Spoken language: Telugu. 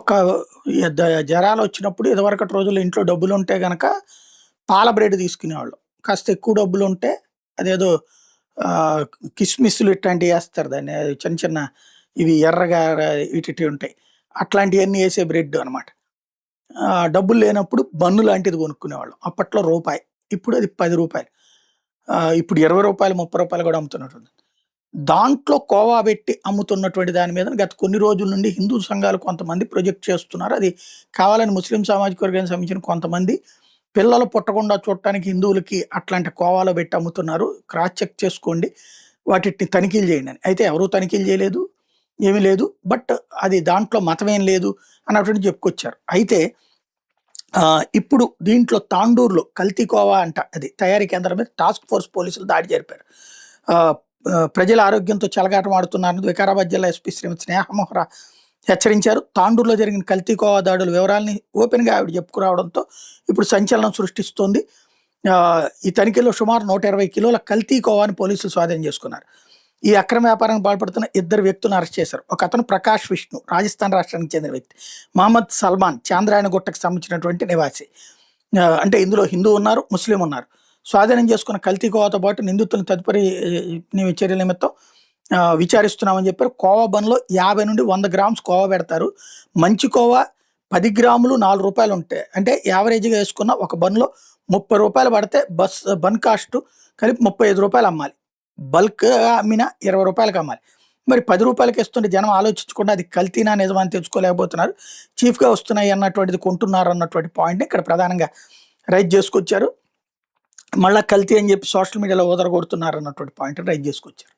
ఒక జరాలు వచ్చినప్పుడు ఇదివరకటి రోజుల్లో ఇంట్లో డబ్బులుంటే గనక పాల బ్రెడ్ తీసుకునేవాళ్ళం. కాస్త ఎక్కువ డబ్బులుంటే అదేదో ఆహ్, కిస్మిస్‌లు ఇట్లాంటివి ఏస్తారు దాన్ని. అది చిన్న చిన్న ఇవి ఎర్రగా ఇటిటివి ఉంటాయి. అట్లాంటియన్నీ ఏసే బ్రెడ్ అనమాట. డబ్బులు లేనప్పుడు బన్ను లాంటిది కొనుక్కునేవాళ్ళం. అప్పట్లో రూపాయి. ఇప్పుడు అది రూ. 10. ఇప్పుడు రూ. 20, రూ. 30 కూడా అమ్ముతున్నట్టుంది. దాంట్లో కోవా బెట్టి అమ్ముతున్నటువంటి దాని మీద గత కొన్ని రోజుల నుండి హిందూ సంఘాలు కొంతమంది ప్రొజెక్ట్ చేస్తున్నారు. అది కావాలని ముస్లిం సామాజిక వర్గానికి సంబంధించిన కొంతమంది పిల్లలు పుట్టకుండా చూడటానికి హిందువులకి అట్లాంటి కోవాలో బెట్టి అమ్ముతున్నారు. క్రాస్ చెక్ చేసుకోండి. వాటిని తనిఖీలు చేయండి అని. అయితే ఎవరు తనిఖీలు చేయలేదు. ఏమీ లేదు. బట్ అది దాంట్లో మతమేం లేదు అన్నటువంటిది చెప్పుకొచ్చారు. అయితే ఇప్పుడు దీంట్లో తాండూరులో కల్తీ కోవా అంట అది తయారీ కేంద్రం మీద టాస్క్ ఫోర్స్ పోలీసులు దాడి జరిపారు. ఆహ్, ప్రజల ఆరోగ్యంతో చెలగాటమాడుతున్నారని వికారాబాద్ జిల్లా ఎస్పీ శ్రీమతి స్నేహ మొహ్రా హెచ్చరించారు. తాండూరులో జరిగిన కల్తీ కోవా దాడుల వివరాల్ని ఓపెన్‌గా ఆవిడ చెప్పుకురావడంతో ఇప్పుడు సంచలనం సృష్టిస్తోంది. ఈ తనిఖీలో సుమారు 120 కిలోల కల్తీ కోవాని పోలీసులు స్వాధీనం చేసుకున్నారు. ఈ అక్రమ వ్యాపారానికి పాల్పడుతున్న ఇద్దరు వ్యక్తులను అరెస్ట్ చేశారు. ఒకతను ప్రకాష్ విష్ణు రాజస్థాన్ రాష్ట్రానికి చెందిన వ్యక్తి. మహమ్మద్ సల్మాన్ చాంద్రాయణగుట్టకు సంబంధించినటువంటి నివాసి. అంటే ఇందులో హిందూ ఉన్నారు, ముస్లిం ఉన్నారు. స్వాధీనం చేసుకున్న కల్తీ కోవాతో పాటు నిందితులను తదుపరి చర్యల నిమిత్తం విచారిస్తున్నామని చెప్పారు. కోవా బన్‌లో 50 నుండి 100 గ్రామ్స్ కోవా పెడతారు. మంచి కోవా 10 గ్రాములు రూ. 4 ఉంటాయి. అంటే యావరేజ్‌గా వేసుకున్న ఒక బన్‌లో రూ. 30 పడితే బన్ కాస్ట్ కలిపి రూ. 35 అమ్మాలి. బల్క్‌గా అమ్మినా రూ. 20కి అమ్మాలి. మరి రూ. 10కి ఇస్తుంటే జనం ఆలోచించకుండా అది కల్తీనా నిజమా అని తెలుసుకోలేకపోతున్నారు. చీప్‌గా వస్తున్నాయి అన్నటువంటిది కొంటున్నారు అన్నటువంటి పాయింట్‌ని ఇక్కడ ప్రధానంగా రైజ్ చేసుకొచ్చారు. మళ్ళా కల్తీ అని చెప్పి సోషల్ మీడియాలో ఊదరగొడుతున్నారు అన్నటువంటి పాయింట్‌ని రైజ్ చేసుకొచ్చారు.